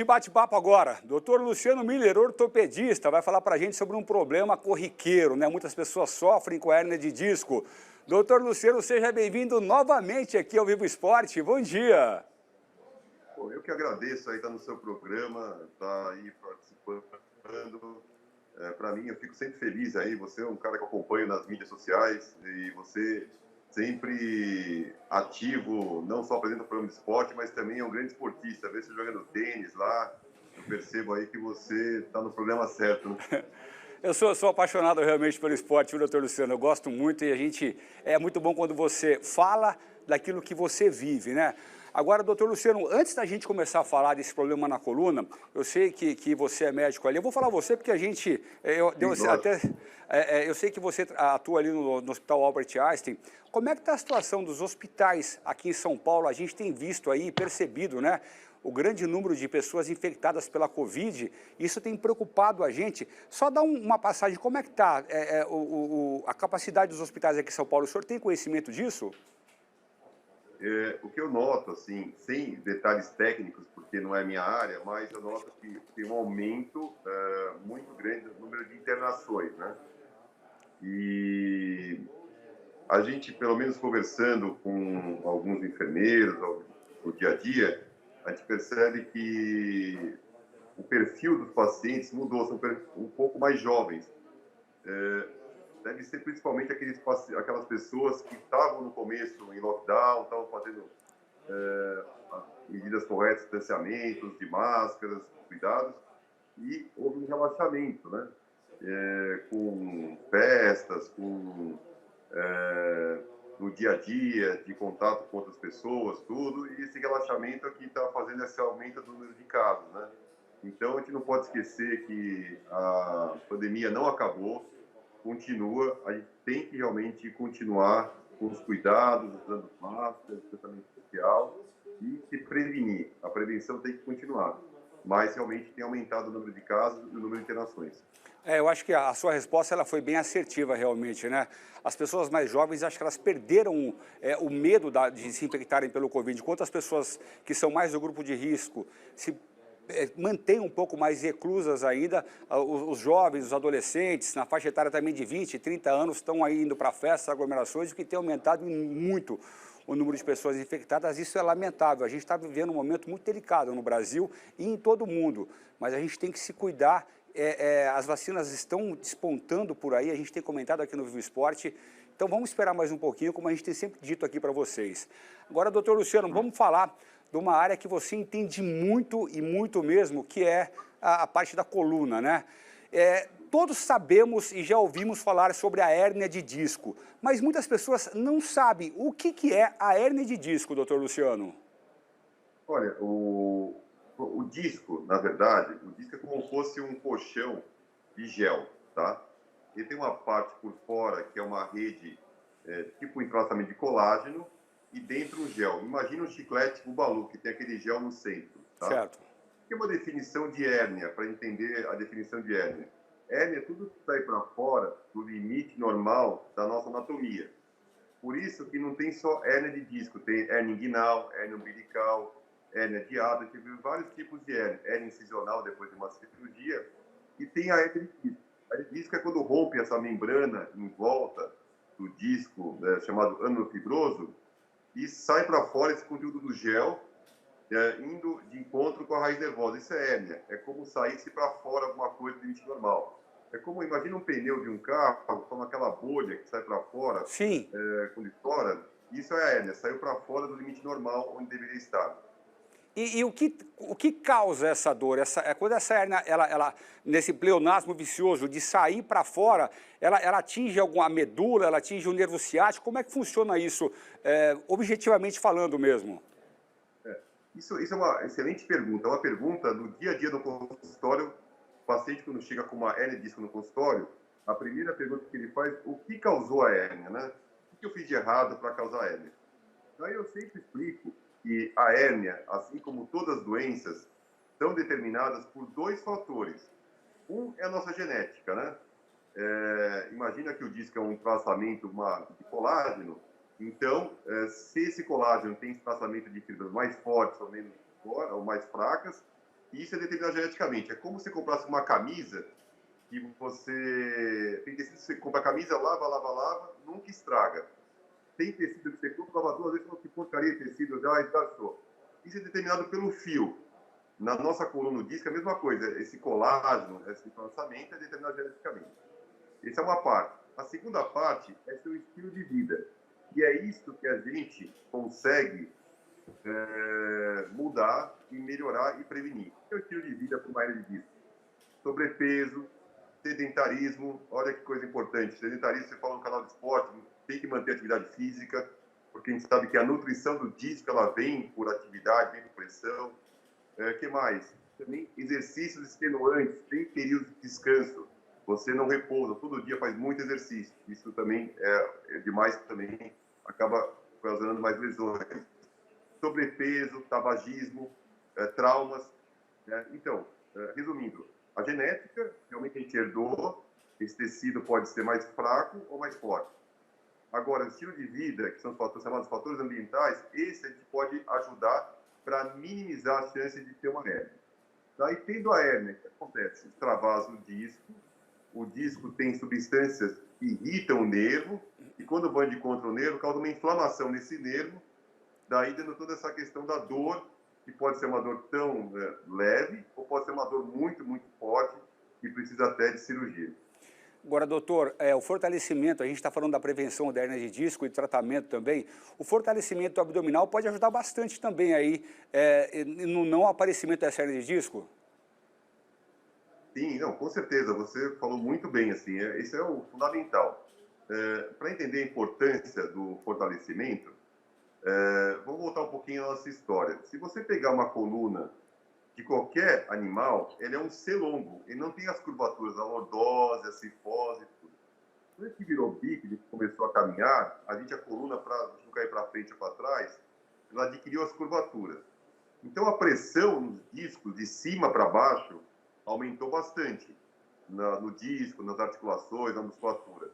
De bate-papo agora, Dr. Luciano Miller, ortopedista, vai falar para a gente sobre um problema corriqueiro, né? Muitas pessoas sofrem com hérnia de disco. Dr. Luciano, seja bem-vindo novamente aqui ao Vivo Esporte. Bom dia. Pô, eu que agradeço aí estar no seu programa, estar aí participando. Para mim, eu fico sempre feliz aí. Você é um cara que eu acompanho nas mídias sociais e você sempre ativo, não só apresenta o programa de esporte, mas também é um grande esportista. Vê você jogando tênis lá, eu percebo aí que você está no programa certo, né? Eu sou apaixonado realmente pelo esporte, viu, doutor Luciano? Eu gosto muito e é muito bom quando você fala daquilo que você vive, né? Agora, doutor Luciano, antes da gente começar a falar desse problema na coluna, eu sei que você é médico ali, eu vou falar você porque a gente, eu sei que você atua ali no Hospital Albert Einstein. Como é que está a situação dos hospitais aqui em São Paulo? A gente tem visto aí, percebido, né? O grande número de pessoas infectadas pela Covid, isso tem preocupado a gente. Só dá uma passagem, como é que está a capacidade dos hospitais aqui em São Paulo? O senhor tem conhecimento disso? O que eu noto, assim, sem detalhes técnicos, porque não é minha área, mas eu noto que tem um aumento muito grande no número de internações, né? E a gente, pelo menos conversando com alguns enfermeiros no dia a dia, a gente percebe que o perfil dos pacientes mudou, são um pouco mais jovens. Deve ser principalmente aquelas pessoas que estavam no começo em lockdown, estavam fazendo medidas corretas, distanciamentos, de máscaras, cuidados, e houve um relaxamento, né? Com festas, no dia a dia, de contato com outras pessoas, tudo, e esse relaxamento aqui está fazendo esse aumento do número de casos, né? Então, a gente não pode esquecer que a pandemia não acabou, continua, a gente tem que realmente continuar com os cuidados, usando máscara, distanciamento social e se prevenir. A prevenção tem que continuar, mas realmente tem aumentado o número de casos e o número de internações. Eu acho que a sua resposta ela foi bem assertiva realmente, né? As pessoas mais jovens, acho que elas perderam o medo de se infectarem pelo Covid, enquanto as pessoas que são mais do grupo de risco se mantêm um pouco mais reclusas ainda, os jovens, os adolescentes, na faixa etária também de 20, 30 anos, estão aí indo para festas, aglomerações, o que tem aumentado muito o número de pessoas infectadas. Isso é lamentável. A gente está vivendo um momento muito delicado no Brasil e em todo o mundo, mas a gente tem que se cuidar. As vacinas estão despontando por aí, a gente tem comentado aqui no Vivo Esporte, então vamos esperar mais um pouquinho, como a gente tem sempre dito aqui para vocês. Agora, doutor Luciano, vamos falar de uma área que você entende muito e muito mesmo, que é a parte da coluna, né? Todos sabemos e já ouvimos falar sobre a hérnia de disco, mas muitas pessoas não sabem o que é a hérnia de disco, doutor Luciano. Olha, o disco, na verdade, o disco é como se fosse um colchão de gel, tá? Ele tem uma parte por fora que é uma rede, tipo um entrelaçamento de colágeno, e dentro um gel. Imagina um chiclete Bubalu, que tem aquele gel no centro, tá? Certo. Que é uma definição de hérnia, para entender a definição de hérnia. Hérnia é tudo que sai para fora do limite normal da nossa anatomia. Por isso que não tem só hérnia de disco, tem hérnia inguinal, hérnia umbilical, hérnia de hiato, tem vários tipos de hérnia. Hérnia incisional depois de uma cirurgia, e tem a hérnia de disco. A hérnia de disco é quando rompe essa membrana em volta do disco, né, chamado ângulo fibroso, e sai para fora esse conteúdo do gel, indo de encontro com a raiz nervosa. Isso é hérnia. É como saísse para fora alguma coisa do limite normal. É como, imagina um pneu de um carro, como aquela bolha que sai para fora, Sim. quando estoura. Isso é a hérnia, saiu para fora do limite normal onde deveria estar. E o que causa essa dor? Quando essa hérnia, nesse pleonasmo vicioso de sair para fora, ela atinge alguma medula, ela atinge o nervo ciático? Como é que funciona isso, objetivamente falando mesmo? Isso é uma excelente pergunta. É uma pergunta no dia a dia do consultório. O paciente, quando chega com uma hérnia de disco no consultório, a primeira pergunta que ele faz, o que causou a hérnia, né? O que eu fiz de errado para causar a hérnia? Daí eu sempre explico que a hérnia, assim como todas as doenças, são determinadas por dois fatores. Um é a nossa genética, né? Imagina que o disco é um entrelaçamento de colágeno. Então, se esse colágeno tem espaçamento de fibras mais fortes ou menos ou mais fracas, E isso é determinado geneticamente. É como se você comprasse uma camisa e você... Tem tecido que você compra a camisa, lava, lava, lava, nunca estraga. Tem tecido que você compra, lava 2 vezes, fala que porcaria de tecido, já esgarçou. Isso é determinado pelo fio. Na nossa coluna do disco é a mesma coisa. Esse colágeno, esse lançamento é determinado geneticamente. Essa é uma parte. A segunda parte é seu estilo de vida. E é isso que a gente consegue mudar e melhorar e prevenir. O estilo de vida para uma área de disco? Sobrepeso, sedentarismo, olha que coisa importante. Sedentarismo, você fala no canal de esporte, tem que manter atividade física, porque a gente sabe que a nutrição do disco, ela vem por atividade, vem por pressão. Que mais? Também exercícios extenuantes, tem períodos de descanso. Você não repousa, todo dia faz muito exercício. Isso também é demais, também acaba causando mais lesões. Sobrepeso, tabagismo, traumas. Então, resumindo, a genética, realmente a gente herdou, esse tecido pode ser mais fraco ou mais forte. Agora, o estilo de vida, que são os fatores, chamados fatores ambientais, esse a gente pode ajudar para minimizar a chance de ter uma hérnia. Daí, tendo a hérnia, o que acontece? Extravasa o disco tem substâncias que irritam o nervo, e quando vão de contra o nervo, causa uma inflamação nesse nervo, daí dando toda essa questão da dor, que pode ser uma dor tão leve, ou pode ser uma dor muito, muito forte, e precisa até de cirurgia. Agora, doutor, o fortalecimento, a gente está falando da prevenção da hérnia de disco e tratamento também, o fortalecimento abdominal pode ajudar bastante também aí no não aparecimento dessa hérnia de disco? Sim, não, com certeza, você falou muito bem, assim, esse é o fundamental. Para entender a importância do fortalecimento, vamos voltar um pouquinho à nossa história. Se você pegar uma coluna de qualquer animal, ele é um C longo, ele não tem as curvaturas, a lordose, a cifose, tudo. Quando a gente virou bípede, começou a caminhar, a coluna, para não cair para frente ou para trás, ela adquiriu as curvaturas. Então, a pressão nos discos, de cima para baixo, aumentou bastante no disco, nas articulações, na musculatura.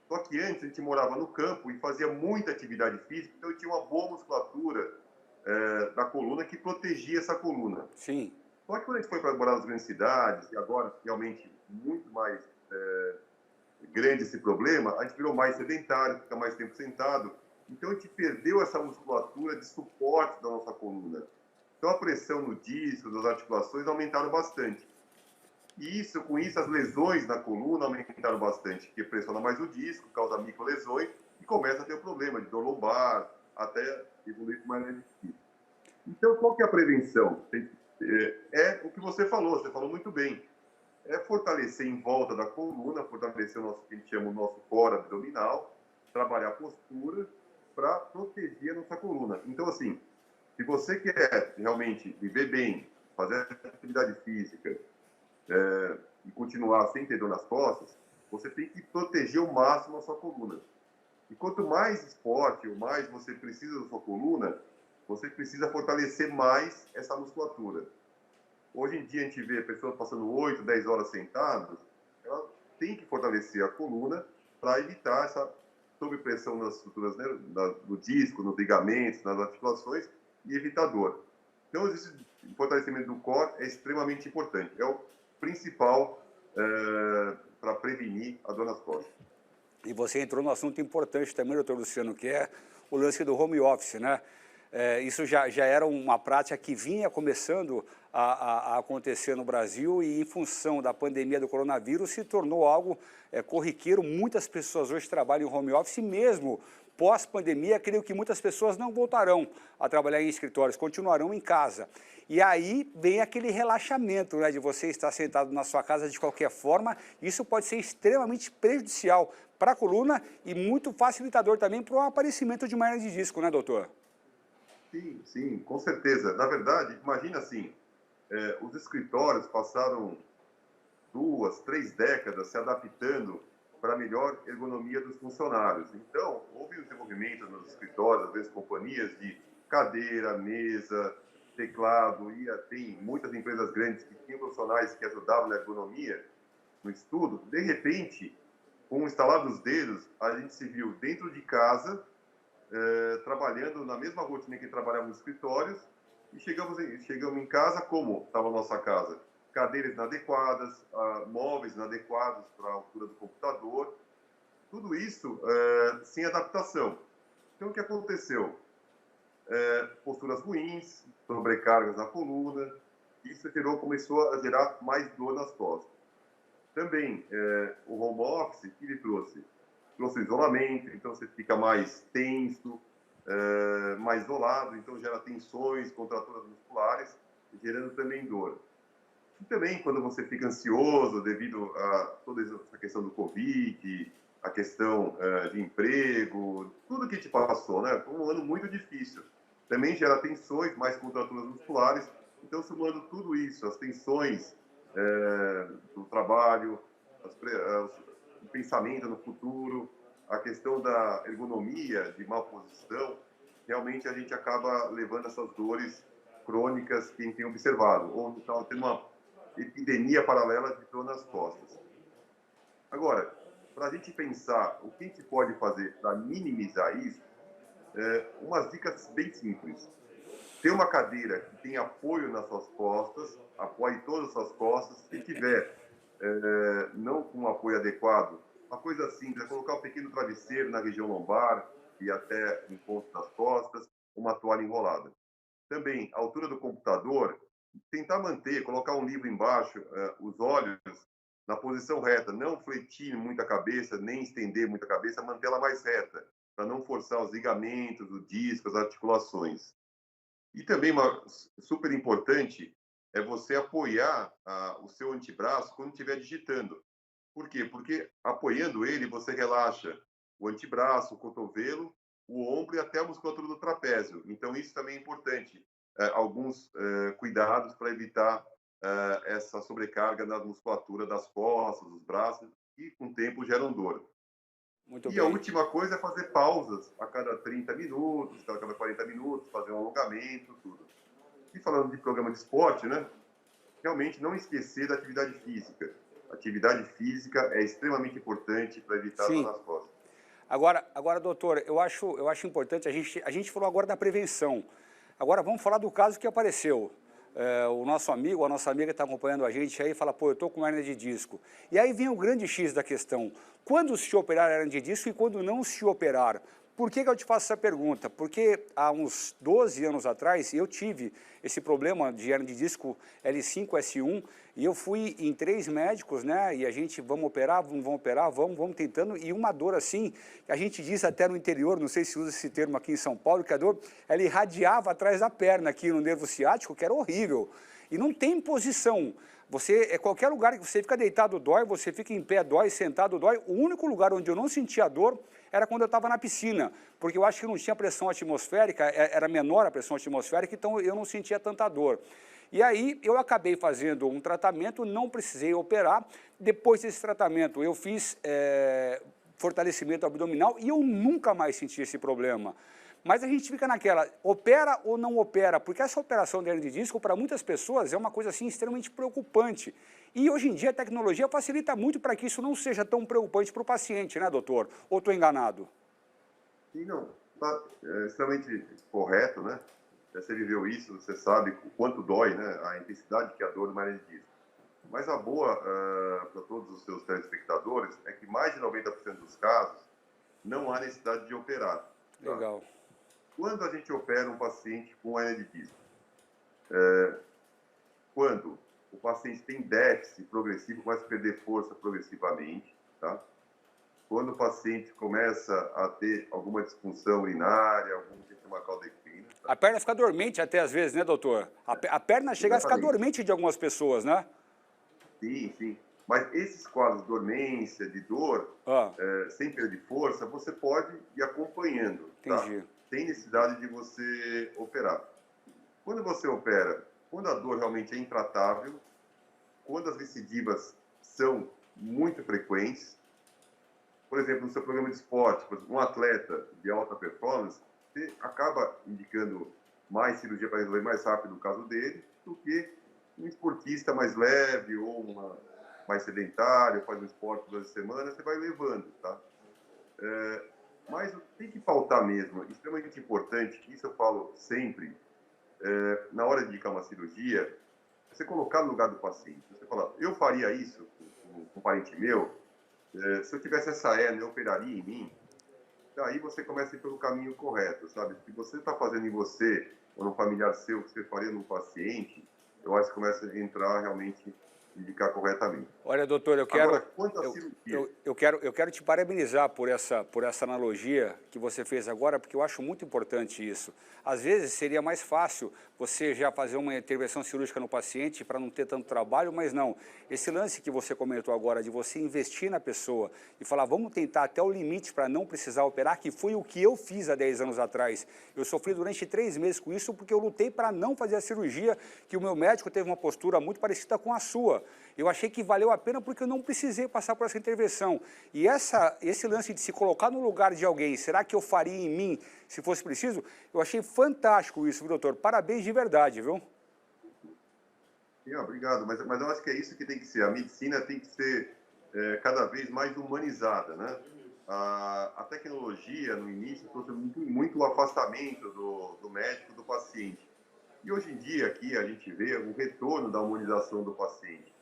Só que antes a gente morava no campo e fazia muita atividade física, então tinha uma boa musculatura da coluna que protegia essa coluna. Sim. Só que quando a gente foi para morar nas grandes cidades, e agora realmente muito mais grande esse problema, a gente virou mais sedentário, fica mais tempo sentado, então a gente perdeu essa musculatura de suporte da nossa coluna. Então a pressão no disco, nas articulações aumentaram bastante. E com isso as lesões na coluna aumentaram bastante, porque pressiona mais o disco, causa microlesões e começa a ter o problema de dor lombar, até evoluir com mais difícil. Então, qual que é a prevenção? É o que você falou muito bem. É fortalecer em volta da coluna, fortalecer o nosso, que a gente chama o nosso core abdominal, trabalhar a postura para proteger a nossa coluna. Então, assim, se você quer realmente viver bem, fazer atividade física e continuar sem ter dor nas costas, você tem que proteger ao máximo a sua coluna. E quanto mais esporte, ou mais você precisa da sua coluna, você precisa fortalecer mais essa musculatura. Hoje em dia a gente vê pessoas passando 8, 10 horas sentadas, ela tem que fortalecer a coluna para evitar essa sobrepressão nas estruturas, né, no disco, nos ligamentos, nas articulações e evitar dor. Então, esse fortalecimento do core é extremamente importante. É o principal para prevenir a dor nas costas. E você entrou num assunto importante também, doutor Luciano, que é o lance do home office, né? Isso já era uma prática que vinha começando a acontecer no Brasil e, em função da pandemia do coronavírus, se tornou algo corriqueiro. Muitas pessoas hoje trabalham em home office, mesmo pós-pandemia, creio que muitas pessoas não voltarão a trabalhar em escritórios, continuarão em casa. E aí vem aquele relaxamento, né, de você estar sentado na sua casa de qualquer forma. Isso pode ser extremamente prejudicial para a coluna e muito facilitador também para o aparecimento de uma hérnia de disco, né, doutor? Sim, sim, com certeza. Na verdade, imagina assim, os escritórios passaram 2, 3 décadas se adaptando para a melhor ergonomia dos funcionários. Então, houve um desenvolvimento nos escritórios, às vezes companhias de cadeira, mesa, teclado, e tem muitas empresas grandes que tinham profissionais que ajudavam na ergonomia, no estudo. De repente, com o instalar dos dedos, a gente se viu dentro de casa, trabalhando na mesma rotina que trabalhava nos escritórios, E chegamos em casa, como estava a nossa casa? Cadeiras inadequadas, móveis inadequados para a altura do computador, tudo isso sem adaptação. Então, o que aconteceu? Posturas ruins, sobrecargas na coluna, isso começou a gerar mais dor nas costas. Também, o home office, que ele trouxe? Trouxe isolamento, então você fica mais tenso, mais isolado, então gera tensões, contraturas musculares, gerando também dor. E também quando você fica ansioso devido a toda essa questão do Covid, a questão de emprego, tudo que te passou, né? Foi um ano muito difícil. Também gera tensões, mais contraturas musculares. Então, somando tudo isso, as tensões do trabalho, o pensamento no futuro, a questão da ergonomia, de mal posição, realmente a gente acaba levando essas dores crônicas, quem tem observado, ou está tendo uma epidemia paralela de dor nas costas. Agora, para a gente pensar o que a gente pode fazer para minimizar isso, umas dicas bem simples. Ter uma cadeira que tem apoio nas suas costas, apoie todas as suas costas. Se tiver não com um apoio adequado, uma coisa simples é colocar um pequeno travesseiro na região lombar e até no ponto das costas, uma toalha enrolada. Também, a altura do computador, tentar manter, colocar um livro embaixo, os olhos na posição reta, não fletir muito a cabeça, nem estender muito a cabeça, mantê-la mais reta, para não forçar os ligamentos, o disco, as articulações. E também uma super importante é você apoiar o seu antebraço quando estiver digitando. Por quê? Porque apoiando ele, você relaxa o antebraço, o cotovelo, o ombro e até a musculatura do trapézio. Então, isso também é importante. Alguns cuidados para evitar essa sobrecarga na musculatura das costas, dos braços, e com o tempo geram dor. Muito E a bem. última coisa é fazer pausas a cada 30 minutos, a cada 40 minutos, fazer um alongamento, tudo. E falando de programa de esporte, né? Realmente não esquecer da atividade física. Atividade física é extremamente importante para evitar dor Sim. nas costas. Agora, doutor, eu acho importante, a gente falou agora da prevenção. Agora vamos falar do caso que apareceu. O nosso amigo, a nossa amiga está acompanhando a gente aí e fala, pô, eu estou com hérnia de disco. E aí vem o grande X da questão. Quando se operar hérnia de disco e quando não se operar? Por que eu te faço essa pergunta? Porque há uns 12 anos atrás eu tive esse problema de hérnia de disco L5, S1 e eu fui em 3 médicos, né? E a gente, vamos operar, vamos tentando. E uma dor assim, que a gente diz até no interior, não sei se usa esse termo aqui em São Paulo, que a dor, ela irradiava atrás da perna aqui no nervo ciático, que era horrível. E não tem posição. Qualquer lugar que você fica deitado dói, você fica em pé dói, sentado dói. O único lugar onde eu não sentia dor era quando eu estava na piscina, porque eu acho que não tinha pressão atmosférica, era menor a pressão atmosférica, então eu não sentia tanta dor. E aí eu acabei fazendo um tratamento, não precisei operar. Depois desse tratamento eu fiz fortalecimento abdominal e eu nunca mais senti esse problema. Mas a gente fica naquela, opera ou não opera? Porque essa operação de hérnia de disco, para muitas pessoas, é uma coisa assim extremamente preocupante. E hoje em dia a tecnologia facilita muito para que isso não seja tão preocupante para o paciente, né, doutor? Ou estou enganado? E não, está extremamente correto, né? Você viveu isso, você sabe o quanto dói, né? A intensidade que a dor do hérnia de disco. Mas a boa para todos os seus telespectadores é que mais de 90% dos casos não há necessidade de operar. Tá? Legal. Quando a gente opera um paciente com hérnia de disco? Quando o paciente tem déficit progressivo, começa a perder força progressivamente, tá? Quando o paciente começa a ter alguma disfunção urinária, algum tipo de uma caldequina. Tá? A perna fica dormente até às vezes, né, doutor? A perna chega a ficar Exatamente. dormente de algumas pessoas, né? Sim, sim. Mas esses quadros de dormência, de dor, Ah, sem perda de força, você pode ir acompanhando, tá? entendi. Sem necessidade de você operar. Quando você opera, quando a dor realmente é intratável, quando as recidivas são muito frequentes, por exemplo, no seu programa de esporte, um atleta de alta performance, você acaba indicando mais cirurgia para resolver mais rápido o caso dele do que um esportista mais leve ou mais sedentário, faz um esporte 2 semanas, você vai levando, tá? Mas tem que pautar mesmo, extremamente importante, isso eu falo sempre, na hora de indicar uma cirurgia, você colocar no lugar do paciente. Você fala, eu faria isso com um parente meu, se eu tivesse essa hérnia, eu operaria em mim. Daí você começa a ir pelo caminho correto, sabe? Se você está fazendo em você, ou num familiar seu, que você faria num paciente, eu acho que começa a entrar realmente, indicar corretamente. Olha, doutor, Agora, quanto à cirurgia... eu quero te parabenizar por essa analogia que você fez agora, porque eu acho muito importante isso. Às vezes seria mais fácil você já fazer uma intervenção cirúrgica no paciente para não ter tanto trabalho, mas não. Esse lance que você comentou agora, de você investir na pessoa e falar, vamos tentar até o limite para não precisar operar, que foi o que eu fiz há 10 anos atrás. Eu sofri durante 3 meses com isso porque eu lutei para não fazer a cirurgia, que o meu médico teve uma postura muito parecida com a sua. Eu achei que valeu a pena porque eu não precisei passar por essa intervenção. E esse lance de se colocar no lugar de alguém, será que eu faria em mim se fosse preciso? Eu achei fantástico isso, viu, doutor? Parabéns de verdade, viu? Sim, obrigado, mas eu acho que é isso que tem que ser. A medicina tem que ser cada vez mais humanizada, né? A tecnologia, no início, trouxe muito afastamento do médico do paciente. E hoje em dia, aqui, a gente vê o retorno da humanização do paciente.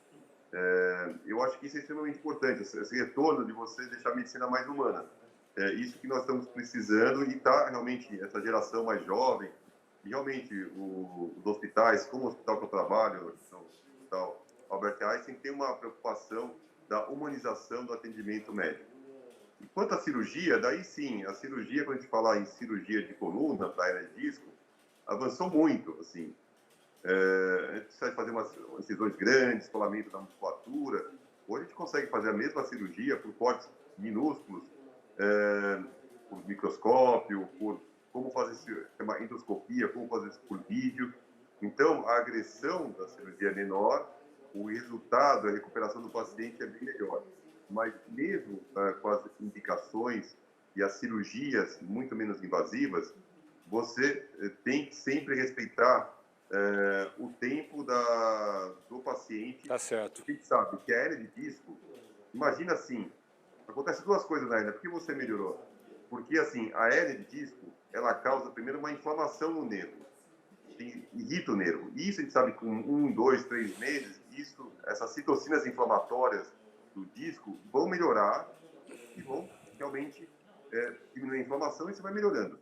Eu acho que isso é extremamente importante, esse retorno de você deixar a medicina mais humana. É isso que nós estamos precisando e está realmente essa geração mais jovem, e realmente os hospitais, como o hospital que eu trabalho, o Hospital Albert Einstein, tem uma preocupação da humanização do atendimento médico. E quanto à cirurgia, daí sim, a cirurgia, quando a gente falar em cirurgia de coluna para hernia de disco, avançou muito, assim. A gente precisa fazer umas incisões grandes, escolamento da musculatura. Hoje a gente consegue fazer a mesma cirurgia por cortes minúsculos, por microscópio, por como fazer uma endoscopia, como fazer isso por vídeo. Então, a agressão da cirurgia é menor, o resultado, a recuperação do paciente é bem melhor. Mas mesmo com as indicações e as cirurgias muito menos invasivas, você tem que sempre respeitar o tempo do paciente. Tá certo. A gente sabe que a hernia de disco, imagina assim, acontece 2 coisas na hernia. Por que você melhorou? Porque assim, a hernia de disco, ela causa primeiro uma inflamação no nervo, irrita o nervo. E isso a gente sabe que com 1, 2, 3 meses, essas citocinas inflamatórias do disco vão melhorar e vão realmente diminuir a inflamação e você vai melhorando.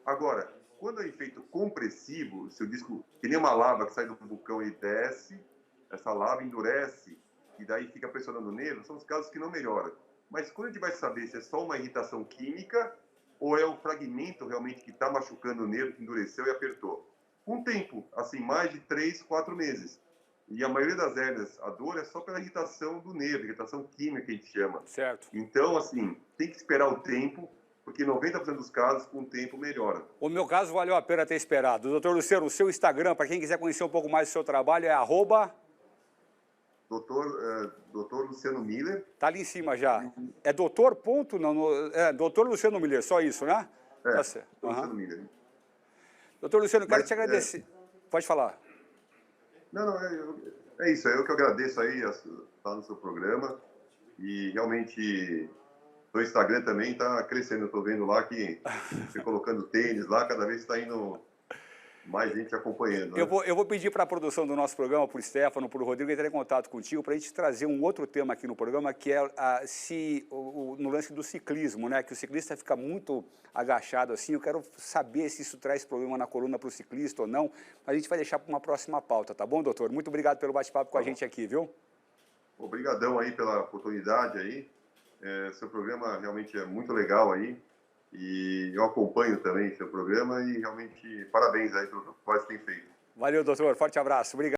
Agora, quando é efeito compressivo, seu disco, que nem uma lava que sai do vulcão e desce, essa lava endurece e daí fica pressionando o nervo, são os casos que não melhoram. Mas quando a gente vai saber se é só uma irritação química ou é o fragmento realmente que está machucando o nervo, que endureceu e apertou? Com o tempo, assim, mais de 3, 4 meses. E a maioria das hérnias, a dor é só pela irritação do nervo, irritação química que a gente chama. Certo. Então, assim, tem que esperar o tempo, porque 90% dos casos, com o tempo, melhora. O meu caso valeu a pena ter esperado. Doutor Luciano, o seu Instagram, para quem quiser conhecer um pouco mais do seu trabalho, é Doutor Luciano Miller. Tá ali em cima já. É doutor ponto, não, doutor Luciano Miller, só isso, né? Tá certo. Luciano Miller. Doutor Luciano, quero te agradecer. Pode falar. Não, é isso. Eu que agradeço aí estar no seu programa. E realmente, o Instagram também está crescendo. Eu estou vendo lá que você colocando tênis lá, cada vez está indo mais gente acompanhando. Né? Eu vou pedir para a produção do nosso programa, para o Stefano, para o Rodrigo, entrar em contato contigo para a gente trazer um outro tema aqui no programa, que é no lance do ciclismo, né? Que o ciclista fica muito agachado assim. Eu quero saber se isso traz problema na coluna para o ciclista ou não. Mas a gente vai deixar para uma próxima pauta, tá bom, doutor? Muito obrigado pelo bate-papo com a gente aqui, viu? Obrigadão aí pela oportunidade aí. Seu programa realmente é muito legal aí. E eu acompanho também seu programa e realmente parabéns aí pelo que você tem feito. Valeu, doutor. Forte abraço. Obrigado.